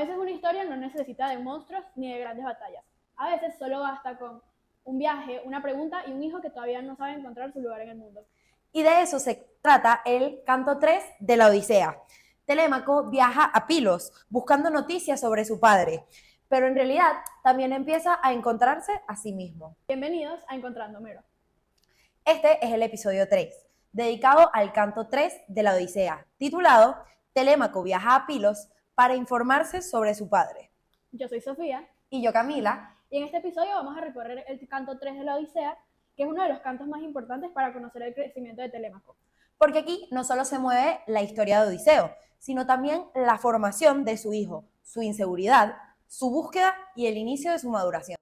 veces una historia no necesita de monstruos ni de grandes batallas. A veces solo basta con un viaje, una pregunta y un hijo que todavía no sabe encontrar su lugar en el mundo. Y de eso se trata el canto 3 de la Odisea. Telémaco viaja a Pilos buscando noticias sobre su padre, pero en realidad también empieza a encontrarse a sí mismo. Bienvenidos a Encontrando Homero. Este es el episodio 3, dedicado al canto 3 de la Odisea, titulado Telémaco viaja a Pilos para informarse sobre su padre. Yo soy Sofía. Y yo, Camila. Y en este episodio vamos a recorrer el canto 3 de la Odisea, que es uno de los cantos más importantes para conocer el crecimiento de Telémaco. Porque aquí no solo se mueve la historia de Odiseo, sino también la formación de su hijo, su inseguridad, su búsqueda y el inicio de su maduración.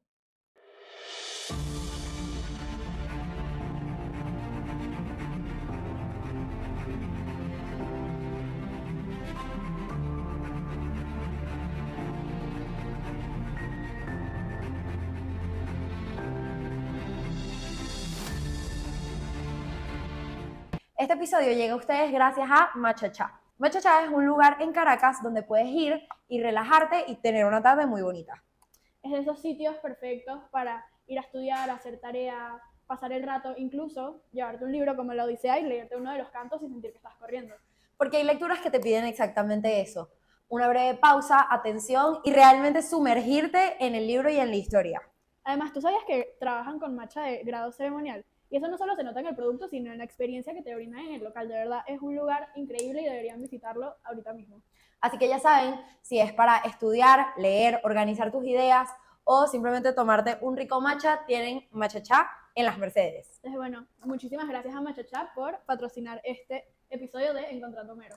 Este episodio llega a ustedes gracias a Machachá. Machachá es un lugar en Caracas donde puedes ir y relajarte y tener una tarde muy bonita. Es de esos sitios perfectos para ir a estudiar, hacer tarea, pasar el rato, incluso llevarte un libro como la Odisea y leerte uno de los cantos y sentir que estás corriendo. Porque hay lecturas que te piden exactamente eso. Una breve pausa, atención y realmente sumergirte en el libro y en la historia. Además, ¿tú sabías que trabajan con matcha de grado ceremonial? Y eso no solo se nota en el producto, sino en la experiencia que te brindan en el local. De verdad, es un lugar increíble y deberían visitarlo ahorita mismo. Así que ya saben, si es para estudiar, leer, organizar tus ideas o simplemente tomarte un rico matcha, tienen Machachá en Las Mercedes. Entonces, bueno, muchísimas gracias a Machachá por patrocinar este episodio de Encontrando Homero.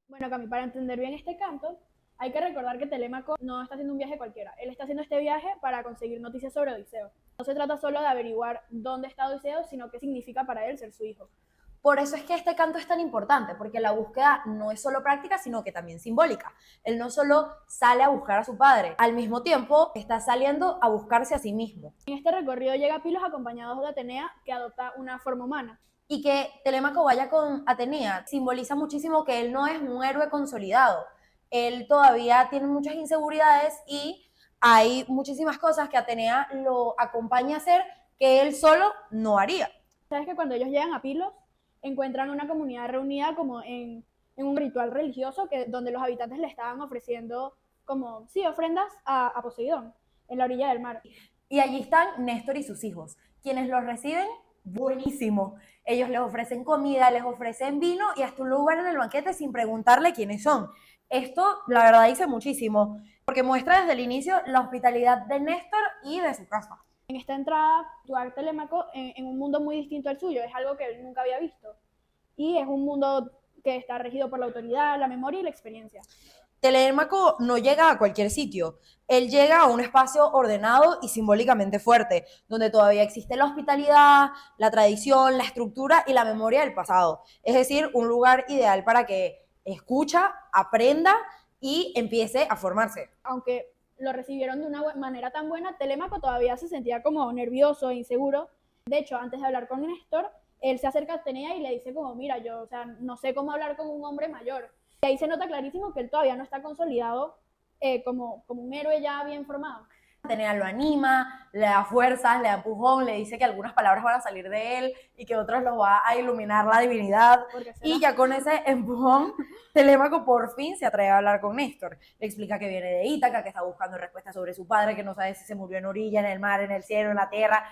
Bueno, Cami, para entender bien este canto, hay que recordar que Telémaco no está haciendo un viaje cualquiera. Él está haciendo este viaje para conseguir noticias sobre Odiseo. No se trata solo de averiguar dónde está Odiseo, sino qué significa para él ser su hijo. Por eso es que este canto es tan importante, porque la búsqueda no es solo práctica, sino que también simbólica. Él no solo sale a buscar a su padre, al mismo tiempo está saliendo a buscarse a sí mismo. En este recorrido llega a Pilos acompañado de Atenea, que adopta una forma humana. Y que Telémaco vaya con Atenea simboliza muchísimo que él no es un héroe consolidado. Él todavía tiene muchas inseguridades y hay muchísimas cosas que Atenea lo acompaña a hacer que él solo no haría. ¿Sabes que cuando ellos llegan a Pilos, encuentran una comunidad reunida como en un ritual religioso donde los habitantes le estaban ofreciendo como, sí, ofrendas a Poseidón en la orilla del mar? Y allí están Néstor y sus hijos, quienes los reciben buenísimo. Ellos les ofrecen comida, les ofrecen vino y hasta un lugar en el banquete sin preguntarle quiénes son. Esto, la verdad, dice muchísimo, porque muestra desde el inicio la hospitalidad de Néstor y de su casa. En esta entrada, actúa Telémaco en un mundo muy distinto al suyo, es algo que él nunca había visto. Y es un mundo que está regido por la autoridad, la memoria y la experiencia. Telémaco no llega a cualquier sitio, él llega a un espacio ordenado y simbólicamente fuerte, donde todavía existe la hospitalidad, la tradición, la estructura y la memoria del pasado. Es decir, un lugar ideal para que escucha, aprenda y empiece a formarse. Aunque lo recibieron de una manera tan buena, Telémaco todavía se sentía como nervioso e inseguro. De hecho, antes de hablar con Néstor, él se acerca a Atenea y le dice como, mira, yo no sé cómo hablar con un hombre mayor. Y ahí se nota clarísimo que él todavía no está consolidado como un héroe ya bien formado. Atenea lo anima, le da fuerzas, le da empujón, le dice que algunas palabras van a salir de él y que otras los va a iluminar la divinidad. Y ya con ese empujón, Telémaco por fin se atreve a hablar con Néstor. Le explica que viene de Ítaca, que está buscando respuestas sobre su padre, que no sabe si se murió en orilla, en el mar, en el cielo, en la tierra,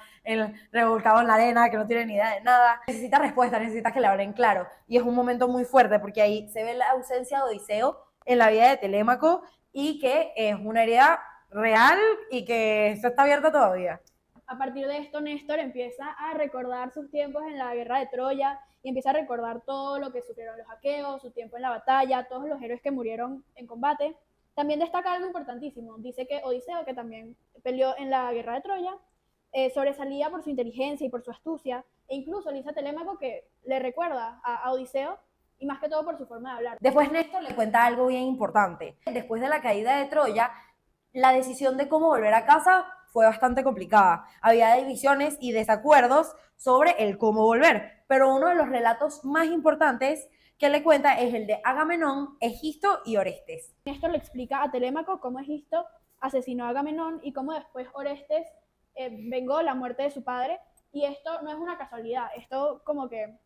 revolcado en la arena, que no tiene ni idea de nada. Necesita respuestas, necesita que le hablen claro. Y es un momento muy fuerte porque ahí se ve la ausencia de Odiseo en la vida de Telémaco y que es una herida real y que esto está abierto todavía. A partir de esto, Néstor empieza a recordar sus tiempos en la guerra de Troya y empieza a recordar todo lo que sufrieron los aqueos, su tiempo en la batalla, todos los héroes que murieron en combate. También destaca algo importantísimo. Dice que Odiseo, que también peleó en la guerra de Troya, sobresalía por su inteligencia y por su astucia, e incluso le dice a Telémaco que le recuerda a Odiseo, y más que todo por su forma de hablar. Después Néstor le cuenta algo bien importante. Después de la caída de Troya, la decisión de cómo volver a casa fue bastante complicada. Había divisiones y desacuerdos sobre el cómo volver, pero uno de los relatos más importantes que le cuenta es el de Agamenón, Egisto y Orestes. Néstor le explica a Telémaco cómo Egisto asesinó a Agamenón y cómo después Orestes vengó la muerte de su padre. Y esto no es una casualidad, esto como que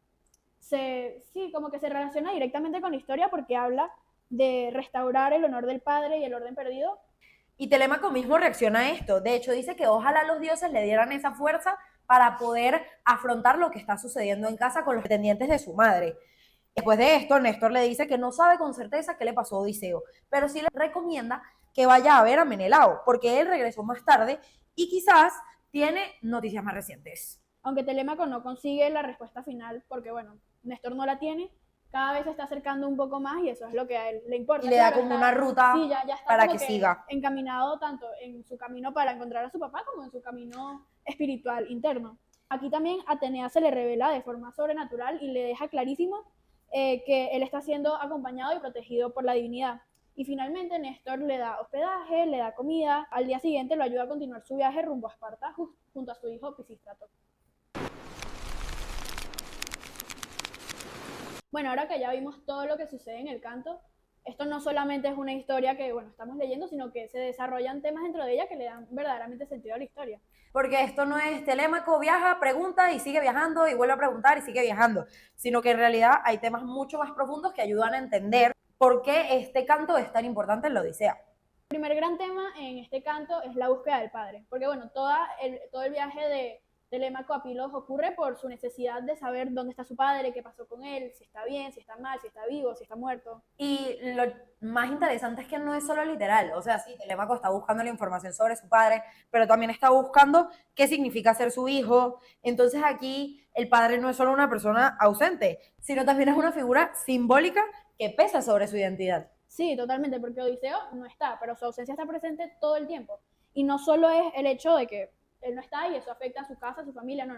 como que se relaciona directamente con la historia porque habla de restaurar el honor del padre y el orden perdido. Y Telémaco mismo reacciona a esto. De hecho, dice que ojalá los dioses le dieran esa fuerza para poder afrontar lo que está sucediendo en casa con los pretendientes de su madre. Después de esto, Néstor le dice que no sabe con certeza qué le pasó a Odiseo, pero sí le recomienda que vaya a ver a Menelao, porque él regresó más tarde y quizás tiene noticias más recientes. Aunque Telémaco no consigue la respuesta final, porque bueno, Néstor no la tiene, cada vez se está acercando un poco más y eso es lo que a él le importa. Y le da como una ruta ya está para que siga. Encaminado tanto en su camino para encontrar a su papá como en su camino espiritual interno. Aquí también Atenea se le revela de forma sobrenatural y le deja clarísimo que él está siendo acompañado y protegido por la divinidad. Y finalmente Néstor le da hospedaje, le da comida, al día siguiente lo ayuda a continuar su viaje rumbo a Esparta junto a su hijo Pisístrato. Bueno, ahora que ya vimos todo lo que sucede en el canto, esto no solamente es una historia que, bueno, estamos leyendo, sino que se desarrollan temas dentro de ella que le dan verdaderamente sentido a la historia. Porque esto no es Telémaco viaja, pregunta y sigue viajando y vuelve a preguntar y sigue viajando, sino que en realidad hay temas mucho más profundos que ayudan a entender por qué este canto es tan importante en la Odisea. El primer gran tema en este canto es la búsqueda del padre, porque bueno, todo el viaje de Telémaco a Pilos ocurre por su necesidad de saber dónde está su padre, qué pasó con él, si está bien, si está mal, si está vivo, si está muerto. Y lo más interesante es que no es solo literal, o sea, sí, Telémaco está buscando la información sobre su padre, pero también está buscando qué significa ser su hijo. Entonces aquí el padre no es solo una persona ausente, sino también es una figura simbólica que pesa sobre su identidad. Sí, totalmente, porque Odiseo no está, pero su ausencia está presente todo el tiempo. Y no solo es el hecho de que él no está y eso afecta a su casa, a su familia, no.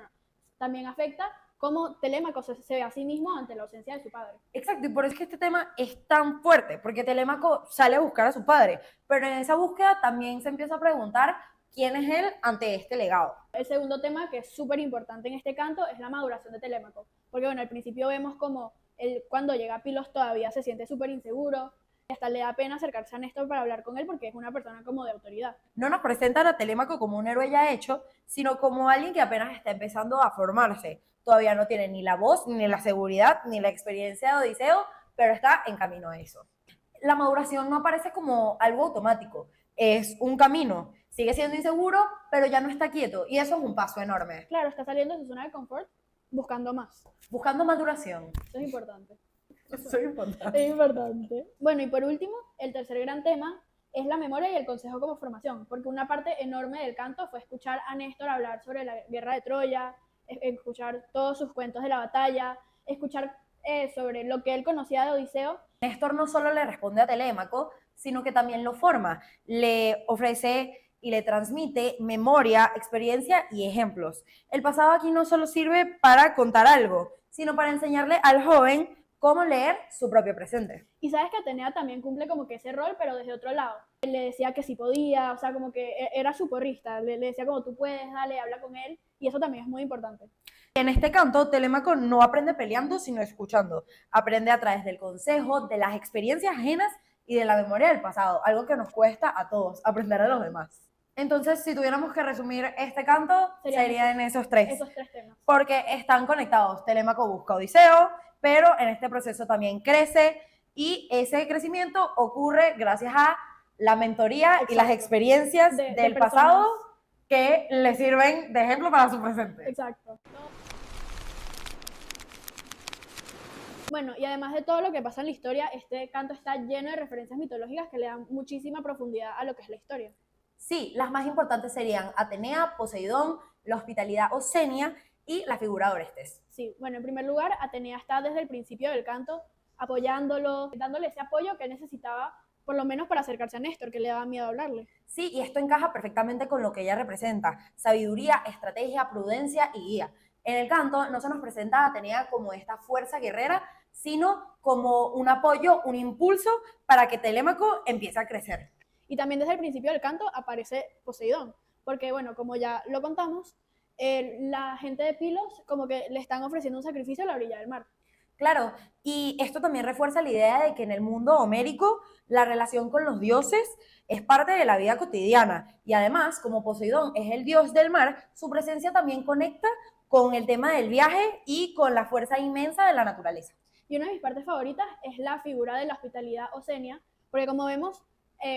También afecta cómo Telémaco se ve a sí mismo ante la ausencia de su padre. Exacto, y por eso es que este tema es tan fuerte, porque Telémaco sale a buscar a su padre, pero en esa búsqueda también se empieza a preguntar quién es él ante este legado. El segundo tema que es súper importante en este canto es la maduración de Telémaco, porque bueno, al principio vemos como él cuando llega a Pilos todavía se siente súper inseguro, y hasta le da pena acercarse a Néstor para hablar con él porque es una persona como de autoridad. No nos presentan a Telémaco como un héroe ya hecho, sino como alguien que apenas está empezando a formarse. Todavía no tiene ni la voz, ni la seguridad, ni la experiencia de Odiseo, pero está en camino a eso. La maduración no aparece como algo automático, es un camino. Sigue siendo inseguro, pero ya no está quieto, y eso es un paso enorme. Claro, está saliendo de su zona de confort buscando más. Buscando maduración. Eso es importante. Eso es importante. Es importante. Bueno, y por último, el tercer gran tema es la memoria y el consejo como formación, porque una parte enorme del canto fue escuchar a Néstor hablar sobre la guerra de Troya, escuchar todos sus cuentos de la batalla, escuchar sobre lo que él conocía de Odiseo. Néstor no solo le responde a Telémaco, sino que también lo forma, le ofrece y le transmite memoria, experiencia y ejemplos. El pasado aquí no solo sirve para contar algo, sino para enseñarle al joven cómo leer su propio presente. Y sabes que Atenea también cumple como que ese rol, pero desde otro lado. Él le decía que sí podía, o sea, como que era su porrista, le decía como tú puedes, dale, habla con él, y eso también es muy importante. En este canto, Telémaco no aprende peleando, sino escuchando. Aprende a través del consejo, de las experiencias ajenas y de la memoria del pasado, algo que nos cuesta a todos, aprender de los demás. Entonces, si tuviéramos que resumir este canto, sería en esos tres temas. Porque están conectados. Telémaco busca a Odiseo, pero en este proceso también crece y ese crecimiento ocurre gracias a la mentoría y las experiencias del pasado que le sirven de ejemplo para su presente. Exacto. Bueno, y además de todo lo que pasa en la historia, este canto está lleno de referencias mitológicas que le dan muchísima profundidad a lo que es la historia. Sí, las más importantes serían Atenea, Poseidón, la hospitalidad Osenia y la figura de Orestes. Sí, bueno, en primer lugar, Atenea está desde el principio del canto apoyándolo, dándole ese apoyo que necesitaba, por lo menos para acercarse a Néstor, que le daba miedo hablarle. Sí, y esto encaja perfectamente con lo que ella representa, sabiduría, estrategia, prudencia y guía. En el canto no se nos presenta a Atenea como esta fuerza guerrera, sino como un apoyo, un impulso para que Telémaco empiece a crecer. Y también desde el principio del canto aparece Poseidón, porque bueno, como ya lo contamos, la gente de Pilos como que le están ofreciendo un sacrificio a la orilla del mar. Claro, y esto también refuerza la idea de que en el mundo homérico la relación con los dioses es parte de la vida cotidiana y además, como Poseidón es el dios del mar, su presencia también conecta con el tema del viaje y con la fuerza inmensa de la naturaleza. Y una de mis partes favoritas es la figura de la hospitalidad osenia, porque como vemos,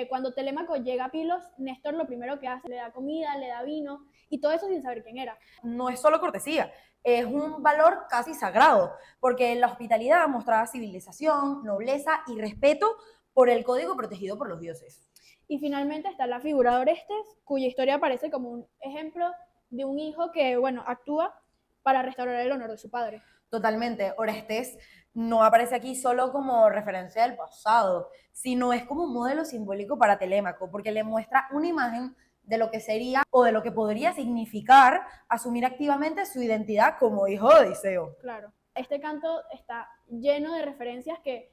cuando Telémaco llega a Pilos, Néstor lo primero que hace, le da comida, le da vino, y todo eso sin saber quién era. No es solo cortesía, es un valor casi sagrado, porque la hospitalidad mostraba civilización, nobleza y respeto por el código protegido por los dioses. Y finalmente está la figura de Orestes, cuya historia aparece como un ejemplo de un hijo que, bueno, actúa para restaurar el honor de su padre. Totalmente, Orestes no aparece aquí solo como referencia del pasado, sino es como un modelo simbólico para Telémaco, porque le muestra una imagen de lo que sería o de lo que podría significar asumir activamente su identidad como hijo de Odiseo. Claro, este canto está lleno de referencias que,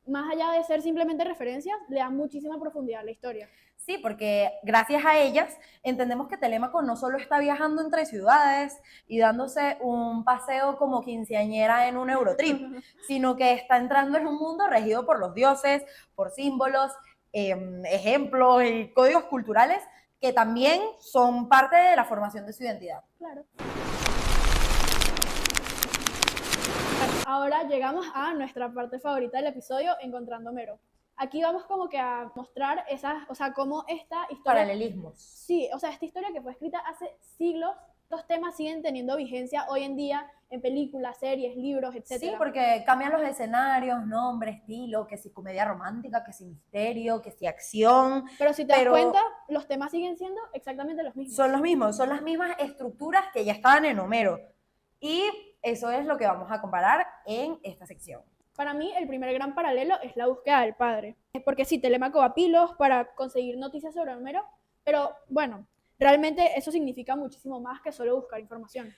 más allá de ser simplemente referencias, le dan muchísima profundidad a la historia. Sí, porque gracias a ellas entendemos que Telémaco no solo está viajando entre ciudades y dándose un paseo como quinceañera en un Eurotrip, sino que está entrando en un mundo regido por los dioses, por símbolos, ejemplos y códigos culturales que también son parte de la formación de su identidad. Claro. Ahora llegamos a nuestra parte favorita del episodio, Encontrando a Homero. Aquí vamos como que a mostrar esas, o sea, cómo esta historia... Paralelismos. Sí, o sea, esta historia que fue escrita hace siglos, estos temas siguen teniendo vigencia hoy en día en películas, series, libros, etc. Sí, porque cambian los escenarios, nombre, estilo, que si comedia romántica, que si misterio, que si acción. Pero si te das cuenta, los temas siguen siendo exactamente los mismos. Son los mismos, son las mismas estructuras que ya estaban en Homero. Y eso es lo que vamos a comparar en esta sección. Para mí, el primer gran paralelo es la búsqueda del padre. Porque sí, Telémaco va a Pilos para conseguir noticias sobre Homero, pero bueno, realmente eso significa muchísimo más que solo buscar información.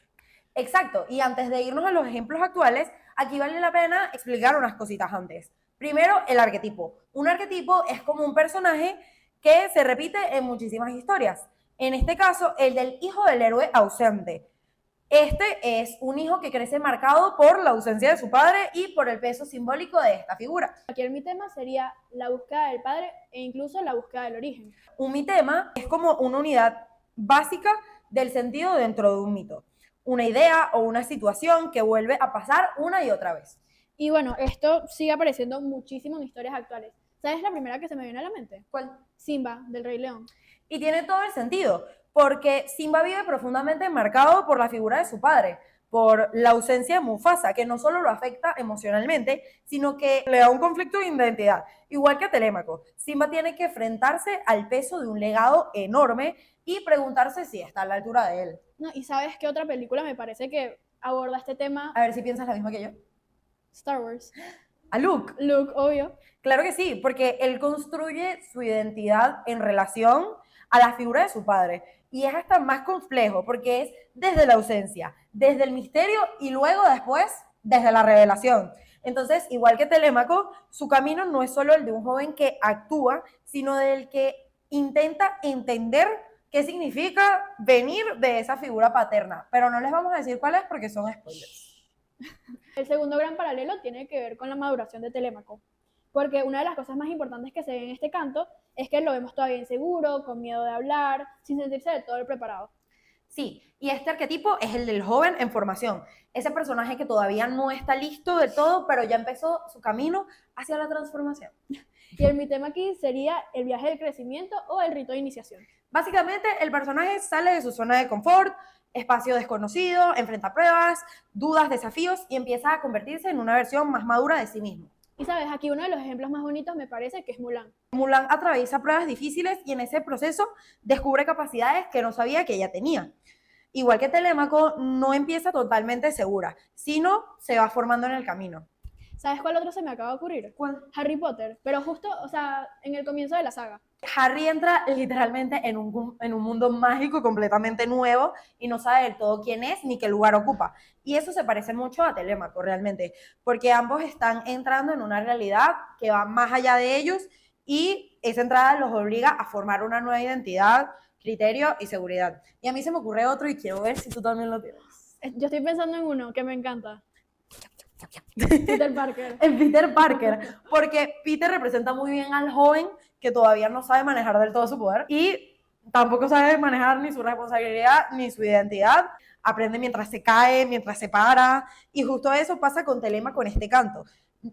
Exacto, y antes de irnos a los ejemplos actuales, aquí vale la pena explicar unas cositas antes. Primero, el arquetipo. Un arquetipo es como un personaje que se repite en muchísimas historias. En este caso, el del hijo del héroe ausente. Este es un hijo que crece marcado por la ausencia de su padre y por el peso simbólico de esta figura. Aquí el mitema sería la búsqueda del padre e incluso la búsqueda del origen. Un mitema es como una unidad básica del sentido dentro de un mito. Una idea o una situación que vuelve a pasar una y otra vez. Y bueno, esto sigue apareciendo muchísimo en historias actuales. ¿Sabes la primera que se me viene a la mente? ¿Cuál? Simba, del Rey León. Y tiene todo el sentido, porque Simba vive profundamente marcado por la figura de su padre, por la ausencia de Mufasa, que no solo lo afecta emocionalmente, sino que le da un conflicto de identidad. Igual que a Telémaco, Simba tiene que enfrentarse al peso de un legado enorme y preguntarse si está a la altura de él. No, ¿y sabes qué otra película me parece que aborda este tema? A ver si piensas la misma que yo. Star Wars. A Luke. Luke, obvio. Claro que sí, porque él construye su identidad en relación a la figura de su padre. Y es hasta más complejo, porque es desde la ausencia, desde el misterio y luego después desde la revelación. Entonces, igual que Telémaco, su camino no es solo el de un joven que actúa, sino del que intenta entender qué significa venir de esa figura paterna. Pero no les vamos a decir cuál es porque son spoilers. El segundo gran paralelo tiene que ver con la maduración de Telémaco, porque una de las cosas más importantes que se ve en este canto es que lo vemos todavía inseguro, con miedo de hablar, sin sentirse del todo preparado. Sí, y este arquetipo es el del joven en formación, ese personaje que todavía no está listo del todo, pero ya empezó su camino hacia la transformación. Y mi tema aquí sería el viaje del crecimiento o el rito de iniciación. Básicamente, el personaje sale de su zona de confort, espacio desconocido, enfrenta pruebas, dudas, desafíos y empieza a convertirse en una versión más madura de sí mismo. Y sabes, aquí uno de los ejemplos más bonitos me parece que es Mulan. Mulan atraviesa pruebas difíciles y en ese proceso descubre capacidades que no sabía que ella tenía. Igual que Telémaco, no empieza totalmente segura, sino se va formando en el camino. ¿Sabes cuál otro se me acaba de ocurrir? ¿Cuál? Harry Potter, pero justo, o sea, en el comienzo de la saga. Harry entra literalmente en un mundo mágico completamente nuevo y no sabe del todo quién es ni qué lugar ocupa. Y eso se parece mucho a Telémaco realmente, porque ambos están entrando en una realidad que va más allá de ellos y esa entrada los obliga a formar una nueva identidad, criterio y seguridad. Y a mí se me ocurre otro y quiero ver si tú también lo tienes. Yo estoy pensando en uno que me encanta. Peter Parker. En Peter Parker, porque Peter representa muy bien al joven que todavía no sabe manejar del todo su poder y tampoco sabe manejar ni su responsabilidad ni su identidad. Aprende mientras se cae, mientras se para, y justo eso pasa con Telema con este canto.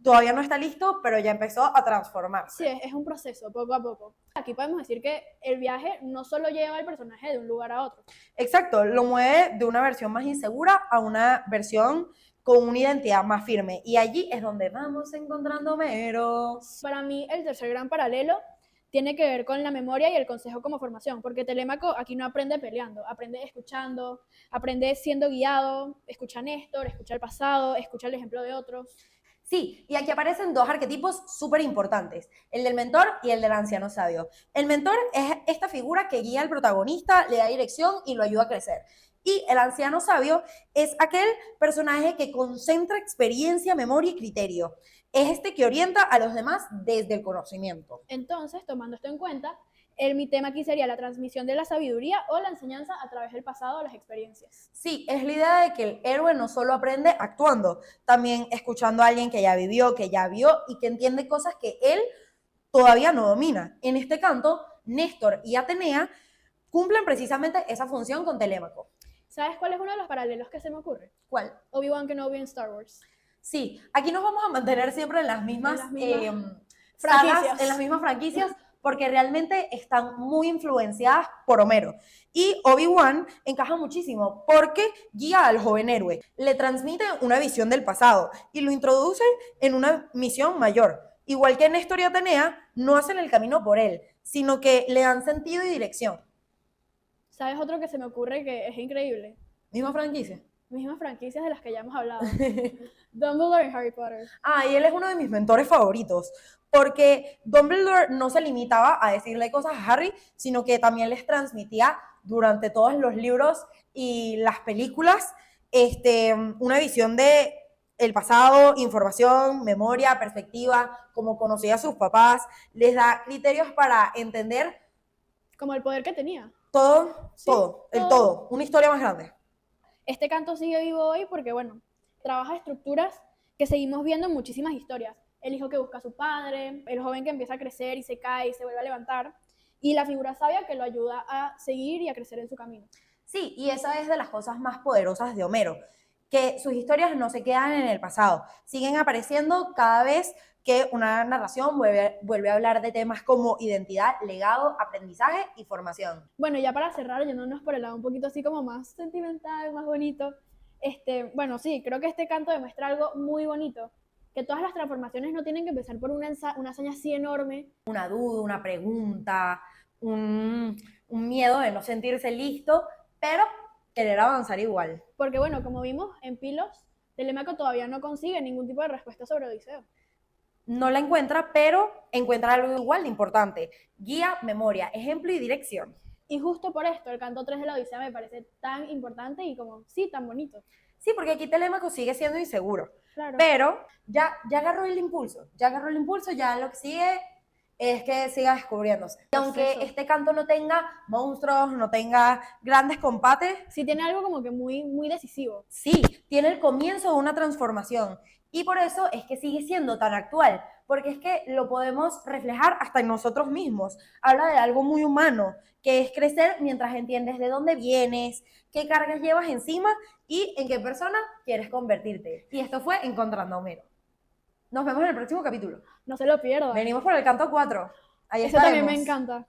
Todavía no está listo, pero ya empezó a transformarse. Sí, es un proceso, poco a poco. Aquí podemos decir que el viaje no solo lleva al personaje de un lugar a otro. Exacto, lo mueve de una versión más insegura a una versión con una identidad más firme. Y allí es donde vamos encontrando meros. Para mí, el tercer gran paralelo tiene que ver con la memoria y el consejo como formación, porque Telémaco aquí no aprende peleando, aprende escuchando, aprende siendo guiado, escucha a Néstor, escucha el pasado, escucha el ejemplo de otros. Sí, y aquí aparecen dos arquetipos súper importantes, el del mentor y el del anciano sabio. El mentor es esta figura que guía al protagonista, le da dirección y lo ayuda a crecer. Y el anciano sabio es aquel personaje que concentra experiencia, memoria y criterio. Es este que orienta a los demás desde el conocimiento. Entonces, tomando esto en cuenta, mi tema aquí sería la transmisión de la sabiduría o la enseñanza a través del pasado o las experiencias. Sí, es la idea de que el héroe no solo aprende actuando, también escuchando a alguien que ya vivió, que ya vio y que entiende cosas que él todavía no domina. En este canto, Néstor y Atenea cumplen precisamente esa función con Telémaco. ¿Sabes cuál es uno de los paralelos que se me ocurre? ¿Cuál? Obi-Wan Kenobi en Star Wars. Sí, aquí nos vamos a mantener siempre en las mismas, franquicias. En las mismas franquicias, porque realmente están muy influenciadas por Homero. Y Obi-Wan encaja muchísimo porque guía al joven héroe, le transmite una visión del pasado y lo introduce en una misión mayor. Igual que Néstor y Atenea, no hacen el camino por él, sino que le dan sentido y dirección. ¿Sabes otro que se me ocurre que es increíble? ¿Misma franquicia? Mismas franquicias de las que ya hemos hablado. Dumbledore y Harry Potter. Ah, y él es uno de mis mentores favoritos, porque Dumbledore no se limitaba a decirle cosas a Harry, sino que también les transmitía durante todos los libros y las películas una visión de el pasado, información, memoria, perspectiva, como conocía a sus papás, les da criterios para entender como el poder que tenía. Todo, una historia más grande. Este canto sigue vivo hoy porque, bueno, trabaja estructuras que seguimos viendo en muchísimas historias. El hijo que busca a su padre, el joven que empieza a crecer y se cae y se vuelve a levantar, y la figura sabia que lo ayuda a seguir y a crecer en su camino. Sí, y esa es de las cosas más poderosas de Homero, que sus historias no se quedan en el pasado, siguen apareciendo cada vez que una narración vuelve a hablar de temas como identidad, legado, aprendizaje y formación. Bueno, ya para cerrar, yéndonos por el lado un poquito así como más sentimental, más bonito, bueno, sí, creo que este canto demuestra algo muy bonito, que todas las transformaciones no tienen que empezar por una hazaña así enorme. Una duda, una pregunta, un miedo de no sentirse listo, pero querer avanzar igual. Porque bueno, como vimos en Pilos, Telémaco todavía no consigue ningún tipo de respuesta sobre Odiseo. No la encuentra, pero encuentra algo igual de importante: guía, memoria, ejemplo y dirección. Y justo por esto, el canto 3 de la Odisea me parece tan importante y como, sí, tan bonito. Sí, porque aquí Telémaco sigue siendo inseguro, claro. Pero ya agarró el impulso, ya lo que sigue es que siga descubriéndose. Y aunque este canto no tenga monstruos, no tenga grandes combates, sí tiene algo como que muy, muy decisivo. Sí, tiene el comienzo de una transformación. Y por eso es que sigue siendo tan actual, porque es que lo podemos reflejar hasta en nosotros mismos. Habla de algo muy humano, que es crecer mientras entiendes de dónde vienes, qué cargas llevas encima y en qué persona quieres convertirte. Y esto fue Encontrando a Homero. Nos vemos en el próximo capítulo. No se lo pierdan. Venimos por el canto 4. Ahí Eso también me encanta.